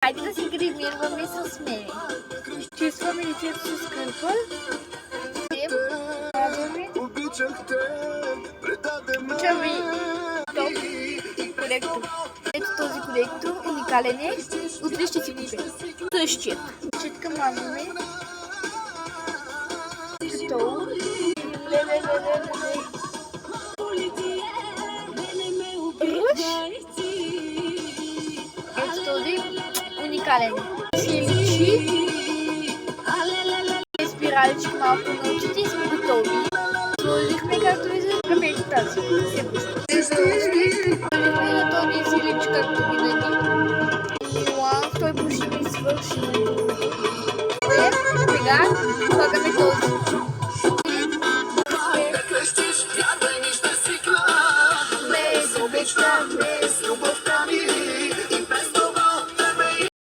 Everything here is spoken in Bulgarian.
Haideți să se grimim, vă mi să smere. Știți familie cu scârpă? Ce vrei? Corectul. Ето този коректор, уникален е. Утре ще си купя. Същият. Четка мазаме. Като... Ръж. Ето този уникален е. Си личи. Спиралички малко на очите и сме готови. Сложихме както виждаме ето тази. Сложихме на този силич както винаги. Уау, той почти ми свърши. Сега слагаме този.